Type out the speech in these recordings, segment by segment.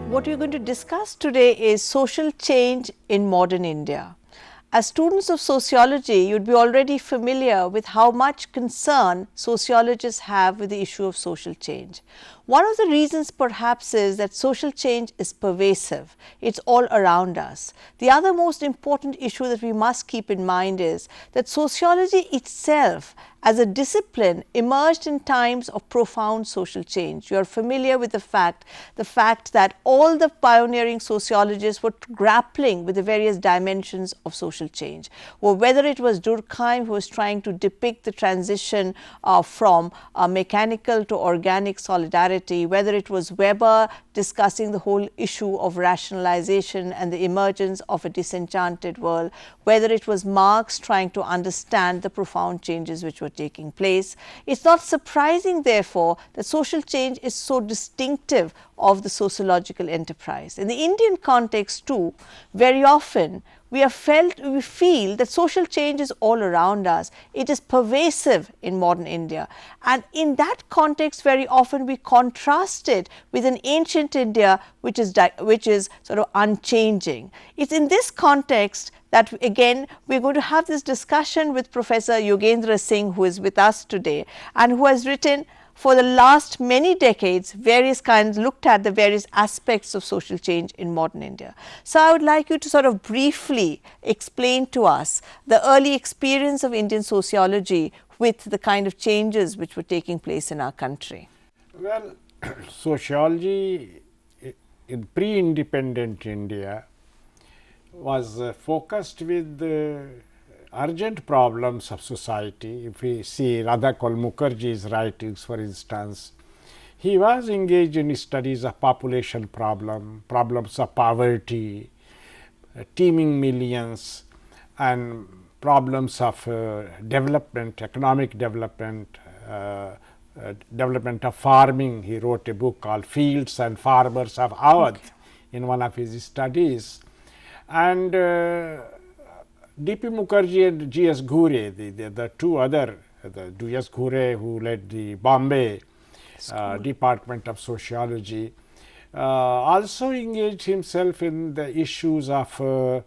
What we're going to discuss today is social change in modern India. As students of sociology, you'd be already familiar with how much concern sociologists have with the issue of social change. One of the reasons perhaps is that social change is pervasive, it's all around us. The other most important issue that we must keep in mind is that sociology itself as a discipline emerged in times of profound social change. You are familiar with the fact that all the pioneering sociologists were grappling with the various dimensions of social change. Or whether it was Durkheim who was trying to depict the transition from mechanical to organic solidarity, whether it was Weber discussing the whole issue of rationalization and the emergence of a disenchanted world, whether it was Marx trying to understand the profound changes which were taking place. It's not surprising, therefore, that social change is so distinctive of the sociological enterprise. In the Indian context too, very often we feel that social change is all around us. It is pervasive in modern India, and in that context very often we contrast it with an ancient India which is sort of unchanging. It's in this context that again we are going to have this discussion with Professor Yogendra Singh, who is with us today and who has written for the last many decades looked at the various aspects of social change in modern India. So, I would like you to sort of briefly explain to us the early experience of Indian sociology with the kind of changes which were taking place in our country. Well, sociology in pre-independent India was focused with urgent problems of society. If we see Radhakal Mukherjee's writings, for instance, he was engaged in studies of population problems of poverty, teeming millions, and problems of development, economic development, development of farming. He wrote a book called Fields and Farmers of Awadh in one of his studies. And D.P. Mukherjee and G.S. Ghure, the two other, G.S. Ghure who led the Bombay Department of Sociology, also engaged himself in the issues of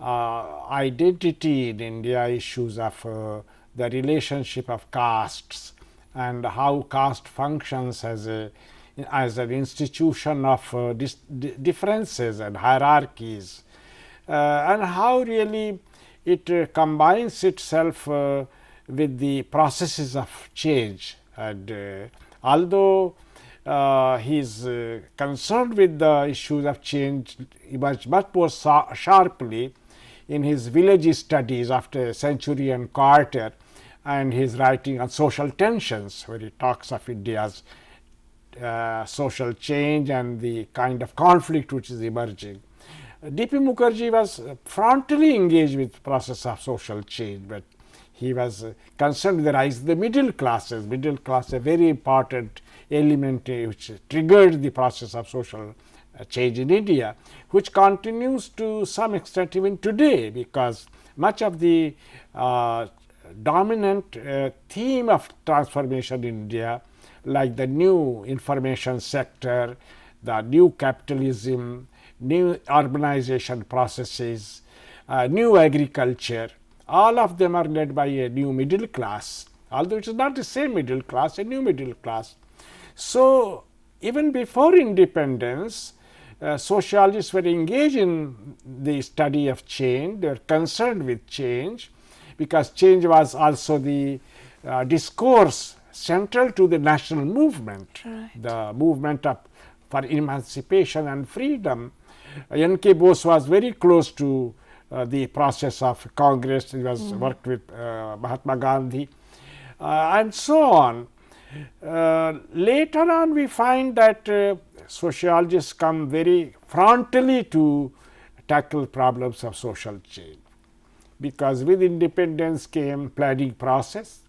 identity in India, issues of the relationship of castes and how caste functions as an institution of differences and hierarchies, and how really it combines itself with the processes of change. And although he is concerned with the issues of change much more sharply in his village studies after Centurion Carter and his writing on social tensions, where he talks of India's social change and the kind of conflict which is emerging. D.P. Mukherjee was frontally engaged with the process of social change, but he was concerned with the rise of the middle class, a very important element which triggered the process of social change in India, which continues to some extent even today, because much of the dominant theme of transformation in India, like the new information sector, the new capitalism, new urbanization processes, new agriculture, all of them are led by a new middle class, although it is not the same middle class, a new middle class. So, even before independence, sociologists were engaged in the study of change, they were concerned with change, because change was also the discourse central to the national movement, the movement for emancipation and freedom. N.K. Bose was very close to the process of Congress. He was worked with Mahatma Gandhi and so on. Later on we find that sociologists come very frontally to tackle problems of social change, because with independence came planning process,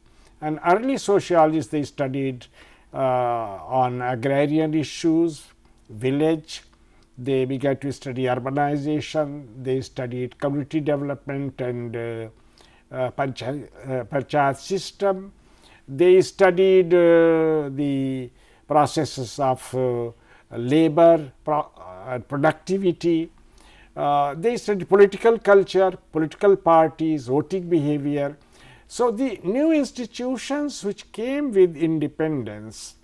and early sociologists, they studied on agrarian issues, village. They began to study urbanization, they studied community development and panchayat system. They studied the processes of labor, productivity. They studied political culture, political parties, voting behavior. So, the new institutions which came with independence,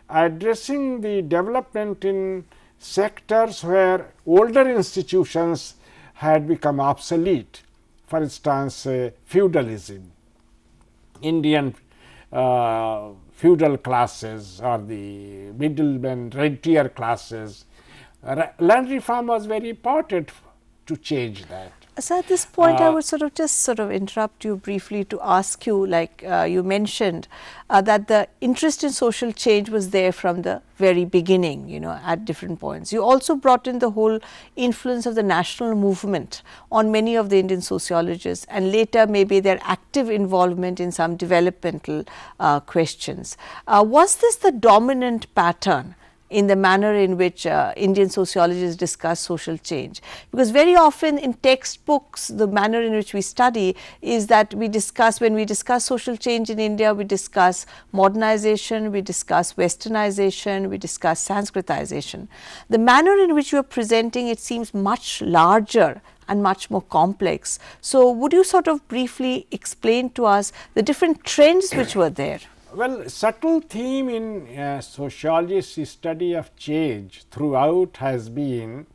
addressing the development in sectors where older institutions had become obsolete. For instance, feudalism, Indian feudal classes or the middlemen, rentier classes. Land reform was very important to change that. So, at this point I would just interrupt you briefly to ask you, like you mentioned that the interest in social change was there from the very beginning, at different points. You also brought in the whole influence of the national movement on many of the Indian sociologists, and later maybe their active involvement in some developmental questions. Was this the dominant pattern in the manner in which Indian sociologists discuss social change? Because very often in textbooks, the manner in which we study is that we discuss, when we discuss social change in India, we discuss modernization, we discuss westernization, we discuss Sanskritization. The manner in which you are presenting it seems much larger and much more complex. So, would you briefly explain to us the different trends which were there? Well, subtle theme in sociology's study of change throughout has been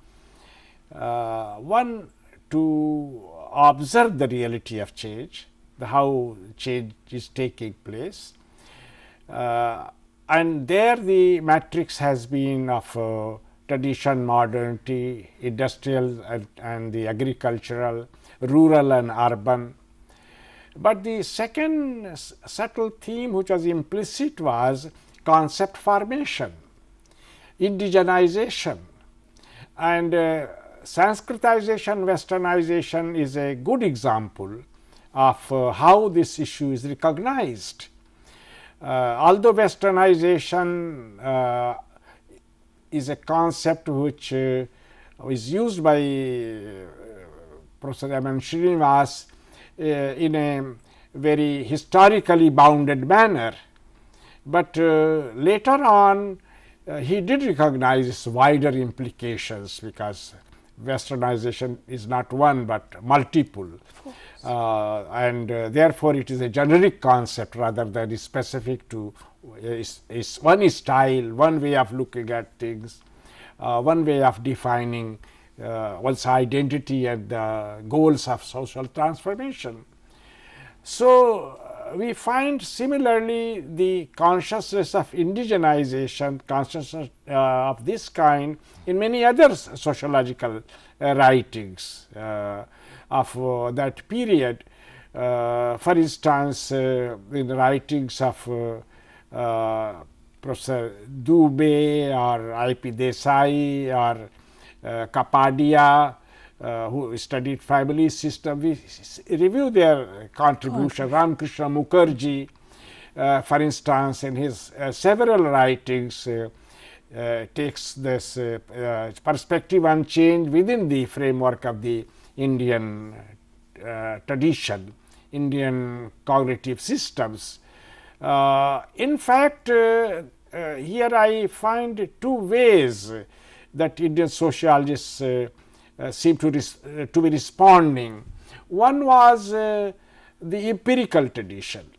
one, to observe the reality of change, how change is taking place, and there the matrix has been of tradition, modernity, industrial and the agricultural, rural and urban. But the second subtle theme which was implicit was concept formation, indigenization, and Sanskritization, westernization is a good example of how this issue is recognized. Although westernization is a concept which is used by Professor M. Srinivas in a very historically bounded manner, but later on he did recognize its wider implications, because westernization is not one but multiple, and therefore, it is a generic concept rather than specific to one style, one way of looking at things, one way of defining one's identity and the goals of social transformation. So, we find similarly the consciousness of indigenization, consciousness of this kind in many other sociological writings of that period. For instance, in the writings of Professor Dubé or I.P. Desai or Kapadia, who studied family system, we review their contribution. Ramkrishna Mukherjee, for instance, in his several writings takes this perspective on change within the framework of the Indian tradition, Indian cognitive systems. In fact, here I find two ways that Indian sociologists seem to be responding. One was the empirical tradition,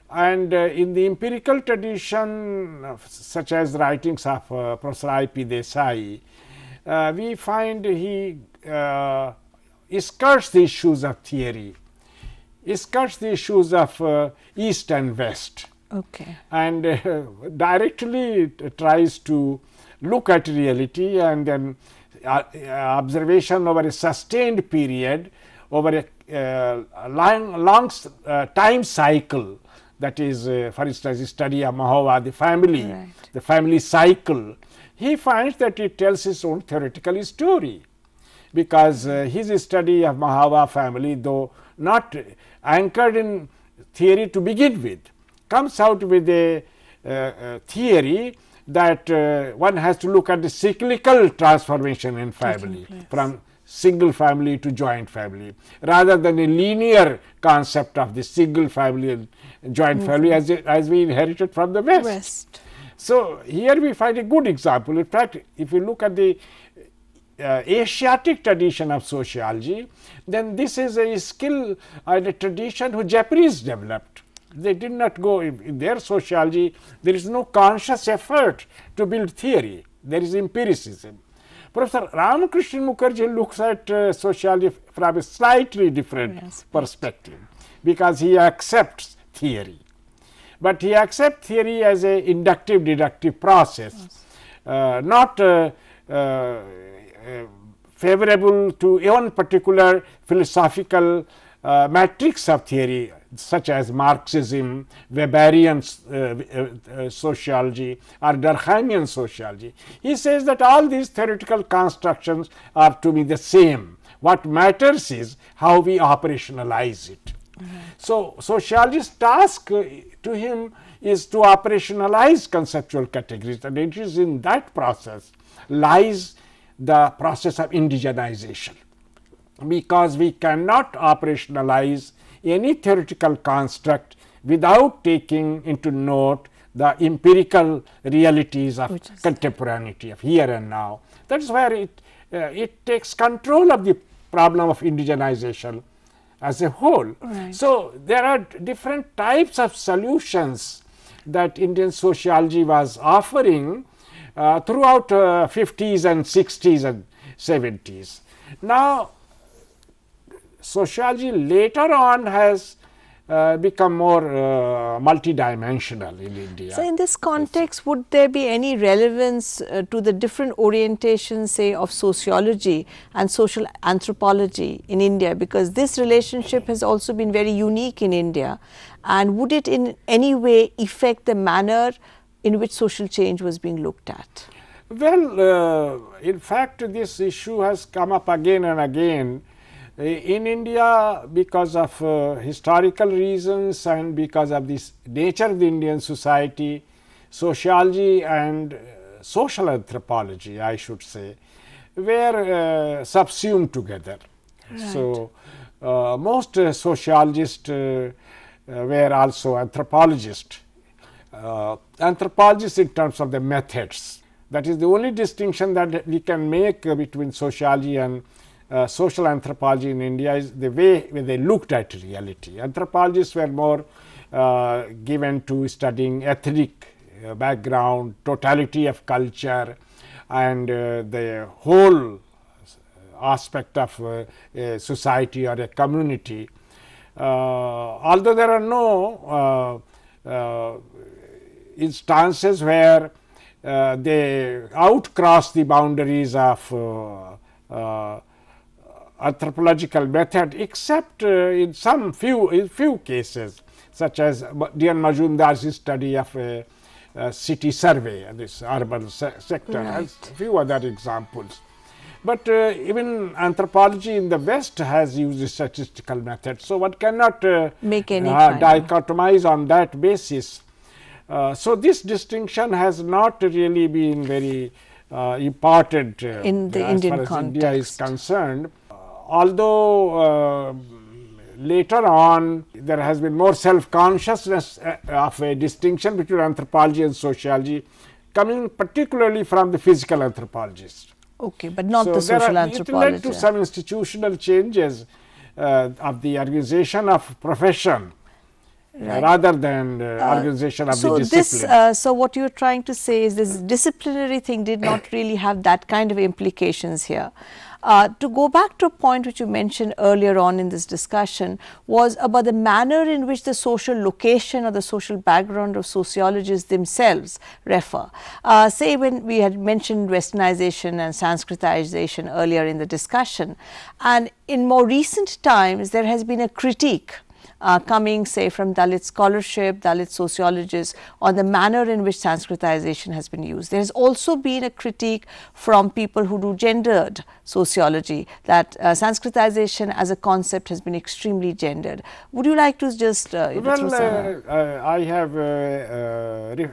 and in the empirical tradition such as writings of Professor I.P. Desai, we find he skirts the issues of theory, skirts the issues of East and West, and directly tries to look at reality and then observation over a sustained period, over a long time cycle, that is for instance, the study of Mahova, the family, the family cycle. He finds that it tells his own theoretical story, because his study of Mahava family, though not anchored in theory to begin with, comes out with a theory that one has to look at the cyclical transformation in family, from single family to joint family, rather than a linear concept of the single family and joint family as we inherited from the West. So, here we find a good example. In fact, if you look at the Asiatic tradition of sociology, then this is a skill and a tradition which Japanese developed. They did not go in their sociology, there is no conscious effort to build theory, there is empiricism. Professor Ramakrishnan Mukherjee looks at sociology from a slightly different perspective, because he accepts theory, but he accepts theory as a inductive deductive process, not favorable to one particular philosophical matrix of theory, such as Marxism, Weberian sociology or Durkheimian sociology. He says that all these theoretical constructions are to be the same. What matters is how we operationalize it. So, sociologist's task to him is to operationalize conceptual categories, and it is in that process lies the process of indigenization, because we cannot operationalize any theoretical construct without taking into note the empirical realities of contemporaneity, of here and now. That is where it takes control of the problem of indigenization as a whole. Right. So, there are different types of solutions that Indian sociology was offering throughout 50s and 60s and 70s. Now, sociology later on has become more multidimensional in India. So, in this context, would there be any relevance to the different orientations, say, of sociology and social anthropology in India, because this relationship has also been very unique in India, and would it in any way affect the manner in which social change was being looked at? Well, in fact, this issue has come up again and again in India because of historical reasons and because of this nature of the Indian society. Sociology and social anthropology, I should say, were subsumed together. Right. So, most sociologists were also anthropologists. Anthropologists in terms of the methods. That is the only distinction that we can make between sociology and social anthropology in India is the way they looked at reality. Anthropologists were more given to studying ethnic background, totality of culture, and the whole aspect of a society or a community. Although there are no instances where they outcross the boundaries of anthropological method, except in some few cases, such as D.N. Majumdar's study of a city survey, this urban sector, Right. has few other examples. But even anthropology in the West has used statistical methods. So, one cannot make any kind dichotomize on that basis. So, this distinction has not really been very important in the as Indian far as context. India is concerned. Although later on there has been more self-consciousness of a distinction between anthropology and sociology, coming particularly from the physical anthropologists. Okay, but not So, the social anthropology. It led to some institutional changes of the organization of profession. Right. Rather than organization of so the discipline. This, so what you're trying to say is this disciplinary thing did not really have that kind of implications here. To go back to a point which you mentioned earlier on in this discussion was about the manner in which the social location or the social background of sociologists themselves refer. Say when we had mentioned westernization and Sanskritization earlier in the discussion, and in more recent times there has been a critique coming, say, from Dalit scholarship, Dalit sociologists on the manner in which Sanskritization has been used. There has also been a critique from people who do gendered sociology that Sanskritization as a concept has been extremely gendered. Would you like to just well, I have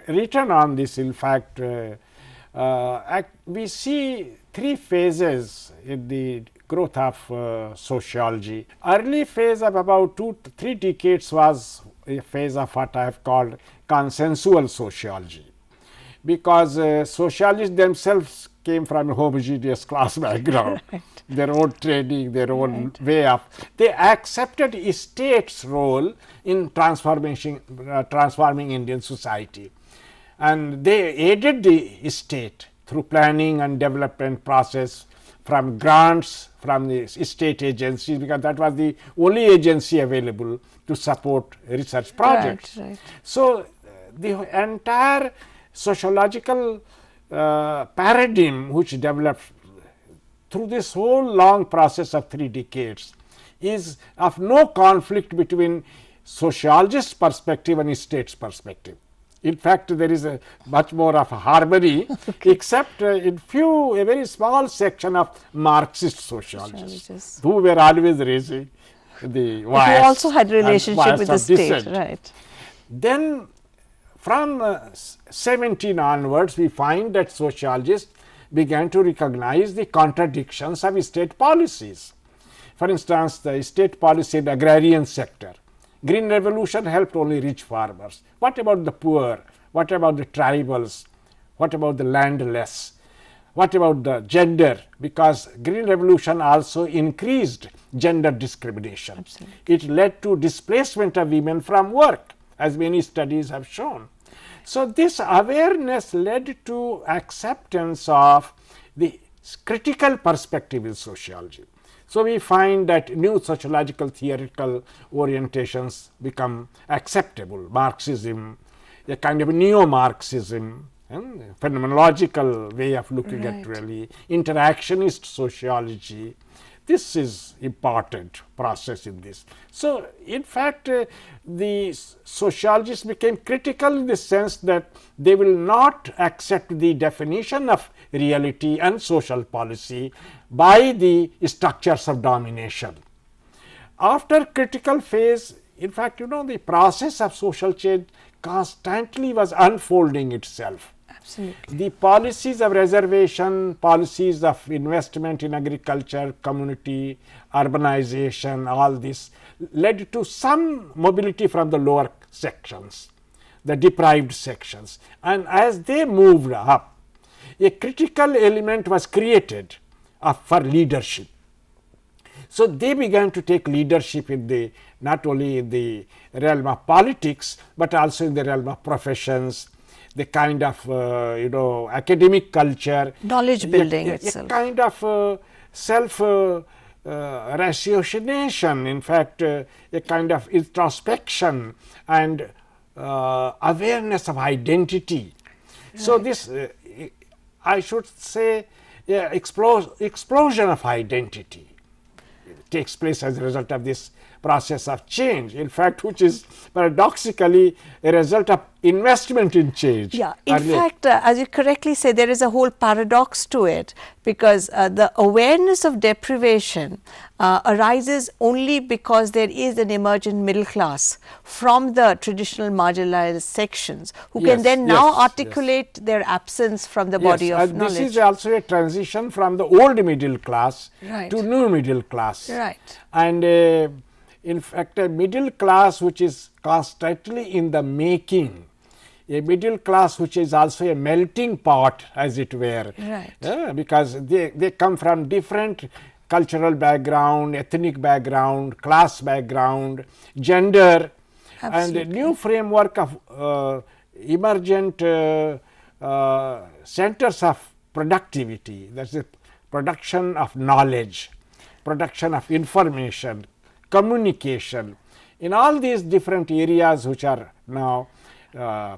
written on this. In fact, we see three phases in the growth of sociology. Early phase of about 2-3 decades was a phase of what I have called consensual sociology, because socialists themselves came from a homogeneous class background, Right. their own training, their own way of, they accepted state's role in transforming Indian society, and they aided the state through planning and development process, from grants from the state agencies, because that was the only agency available to support research projects. Right. So, the entire sociological paradigm which developed through this whole long process of 3 decades is of no conflict between sociologist's perspective and state's perspective. In fact, there is a much more of a harmony, except in a very small section of Marxist sociologists who were always raising the bias. Who also had relationship with the state, dissent. right. Then from 17 onwards, we find that sociologists began to recognize the contradictions of state policies. For instance, the state policy in the agrarian sector. Green revolution helped only rich farmers. What about the poor? What about the tribals? What about the landless? What about the gender? Because green revolution also increased gender discrimination. Absolutely. It led to displacement of women from work, as many studies have shown. So, this awareness led to acceptance of the critical perspective in sociology. So, we find that new sociological theoretical orientations become acceptable, Marxism, a kind of neo-Marxism, phenomenological way of looking Right. at really interactionist sociology. This is important process in this. So, in fact, the sociologists became critical in the sense that they will not accept the definition of reality and social policy by the structures of domination. After critical phase, in fact, the process of social change constantly was unfolding itself. Absolutely. The policies of reservation, policies of investment in agriculture, community, urbanization, all this led to some mobility from the lower sections, the deprived sections, and as they moved up, a critical element was created for leadership. So, they began to take leadership in the not only in the realm of politics, but also in the realm of professions, the kind of academic culture, Knowledge building itself. A kind of self ratiocination, in fact, a kind of introspection and awareness of identity. Right. So, this I should say explosion of identity takes place as a result of this process of change, in fact, which is paradoxically a result of investment in change. Yeah, in fact, as you correctly say, there is a whole paradox to it, because the awareness of deprivation arises only because there is an emergent middle class from the traditional marginalized sections who can then now articulate their absence from the body of knowledge. This is also a transition from the old middle class to new middle class. Right. And in fact, a middle class which is constantly in the making, a middle class which is also a melting pot, as it were, right. Because they come from different cultural background, ethnic background, class background, gender. Absolutely. And a new framework of emergent centers of productivity, that is the production of knowledge, production of information, communication, in all these different areas which are now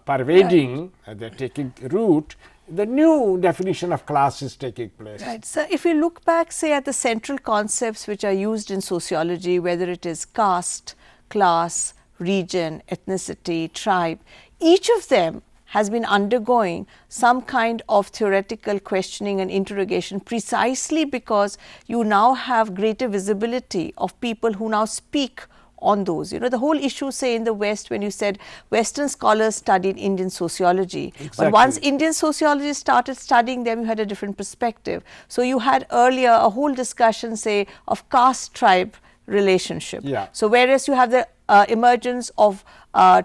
pervading, right. They are taking root, the new definition of class is taking place. Right. So, if you look back, say, at the central concepts which are used in sociology, whether it is caste, class, region, ethnicity, tribe, each of them has been undergoing some kind of theoretical questioning and interrogation, precisely because you now have greater visibility of people who now speak on those. The whole issue, say, in the West, when you said Western scholars studied Indian sociology, exactly. But once Indian sociology started studying them, you had a different perspective. So, you had earlier a whole discussion, say, of caste tribe relationship. Yeah. So, whereas you have the emergence of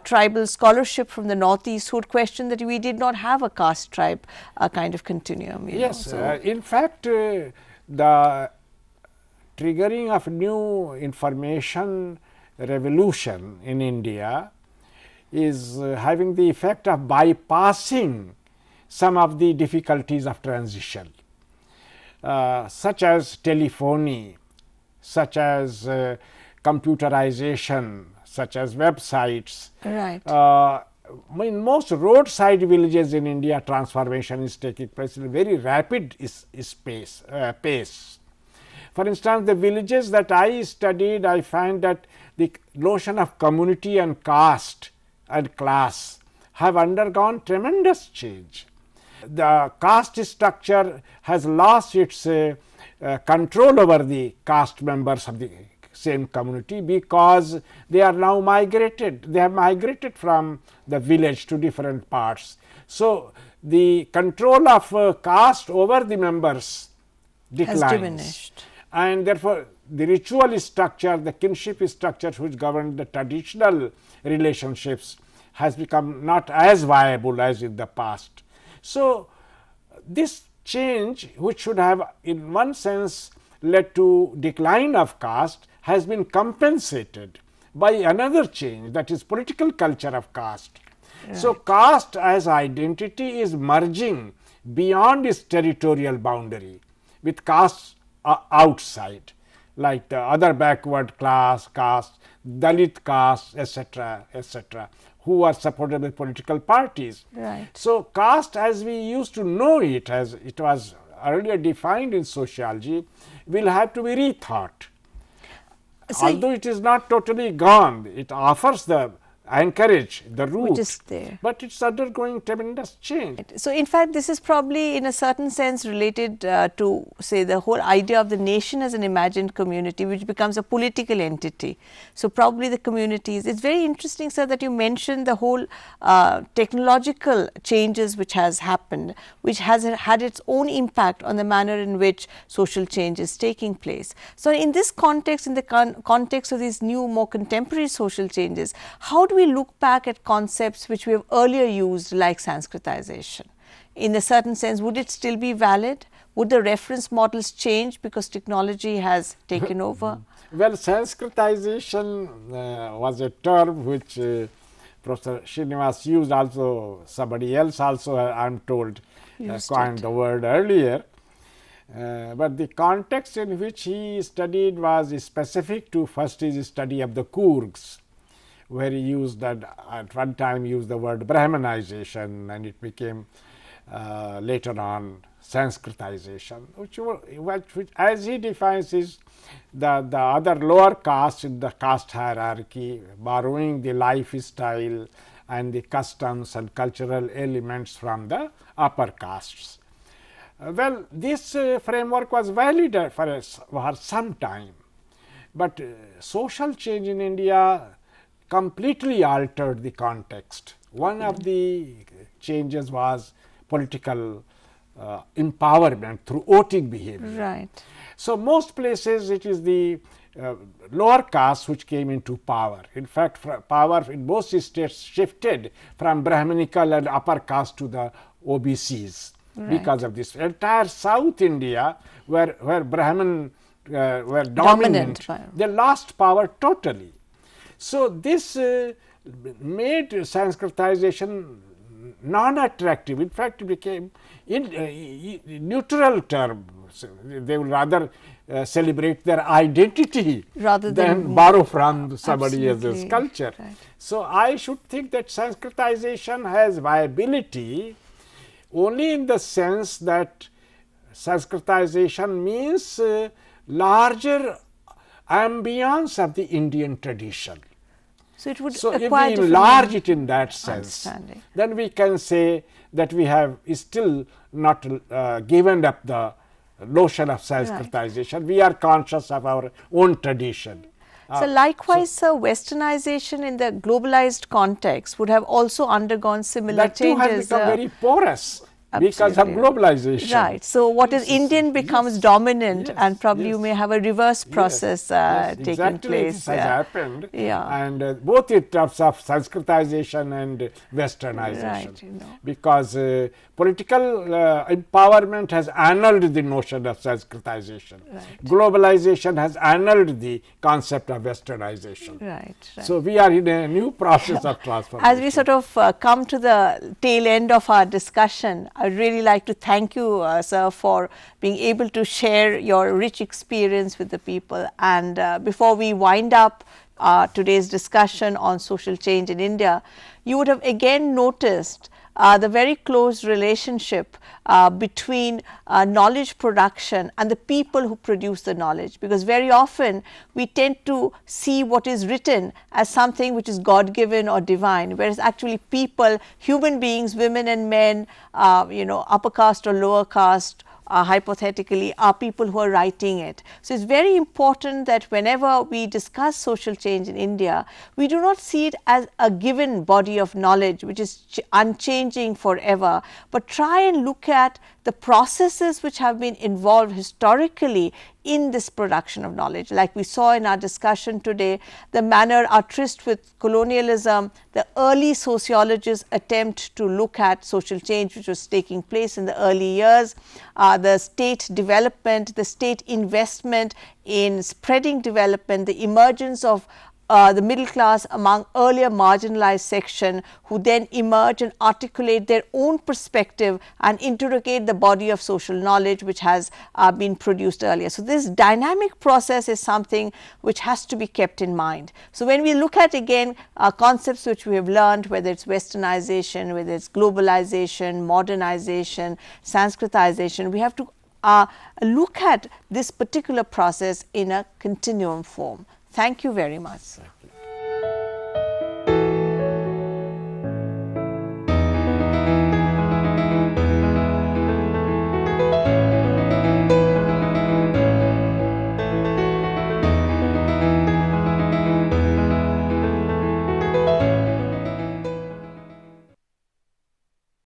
tribal scholarship from the northeast who would question that we did not have a caste tribe kind of continuum. Yes, So in fact, the triggering of new information revolution in India is having the effect of bypassing some of the difficulties of transition, such as telephony, such as computerization, such as websites. Right. In most roadside villages in India, transformation is taking place in a very rapid pace. For instance, the villages that I studied, I find that the notion of community and caste and class have undergone tremendous change. The caste structure has lost its control over the caste members of the same community, because they are now migrated. They have migrated from the village to different parts. So, the control of caste over the members declines, has diminished, and therefore, the ritual structure, the kinship structure which governed the traditional relationships has become not as viable as in the past. So, this change, which should have in one sense led to decline of caste, has been compensated by another change, that is political culture of caste. Right. So, caste as identity is merging beyond its territorial boundary with caste outside, like the other backward class caste, Dalit caste, etc., etc., who are supported by political parties. Right. So, caste as we used to know it, as it was earlier defined in sociology, will have to be rethought. So although it is not totally gone, it offers the anchorage, the root, which is there, but it is undergoing tremendous change. So, in fact, this is probably in a certain sense related to, say, the whole idea of the nation as an imagined community, which becomes a political entity. So, probably the communities. It's very interesting, sir, that you mentioned the whole technological changes which has happened, which has had its own impact on the manner in which social change is taking place. So, in this context, in the context of these new, more contemporary social changes, how do we look back at concepts which we have earlier used, like Sanskritization? In a certain sense, would it still be valid? Would the reference models change because technology has taken over? Well, Sanskritization was a term which Professor Srinivas used, also somebody else also, I am told, coined the word earlier. But the context in which he studied was specific to first his study of the Kurgs, where he used that, at one time used the word Brahmanization, and it became later on Sanskritization, which as he defines is the other lower caste in the caste hierarchy, borrowing the lifestyle and the customs and cultural elements from the upper castes. Well, this framework was valid for some time, but social change in India completely altered the context. One of the changes was political empowerment through voting behavior. Right. So, most places it is the lower caste which came into power. In fact, power in both states shifted from Brahminical and upper caste to the OBCs. Right. Because of this. Entire South India, where Brahmin were dominant, they lost power totally. So, this made Sanskritization non-attractive. In fact, it became neutral term. They would rather celebrate their identity rather than borrow from somebody else's culture. Right. So, I should think that Sanskritization has viability only in the sense that Sanskritization means larger ambience of the Indian tradition. So, it would if we enlarge it in that sense, then we can say that we have still not given up the notion of Sanskritization. Right. We are conscious of our own tradition. So, likewise, sir, westernization in the globalized context would have also undergone similar changes. That too has become very porous. because of globalization. Right. So, what is Indian becomes dominant, and probably you may have a reverse process taking exactly place. This has happened, Yeah. and both in terms of Sanskritization and westernization, Right, because political empowerment has annulled the notion of Sanskritization. Right. Globalization has annulled the concept of westernization. Right. So, we are in a new process of transformation. As we sort of come to the tail end of our discussion, I would really like to thank you, sir, for being able to share your rich experience with the people. And before we wind up today's discussion on social change in India, you would have again noticed the very close relationship between knowledge production and the people who produce the knowledge, because very often we tend to see what is written as something which is God given or divine, whereas actually people, human beings, women and men, upper caste or lower caste, hypothetically, are people who are writing it. So, it is very important that whenever we discuss social change in India, we do not see it as a given body of knowledge which is unchanging forever, but try and look at the processes which have been involved historically in this production of knowledge. Like we saw in our discussion today, the manner our tryst with colonialism, the early sociologists attempt to look at social change which was taking place in the early years, the state development, the state investment in spreading development, the emergence of the middle class among earlier marginalized section, who then emerge and articulate their own perspective and interrogate the body of social knowledge which has been produced earlier. So, this dynamic process is something which has to be kept in mind. So, when we look at again concepts which we have learned, whether it is westernization, whether it is globalization, modernization, Sanskritization, we have to look at this particular process in a continuum form. Thank you very much, sir.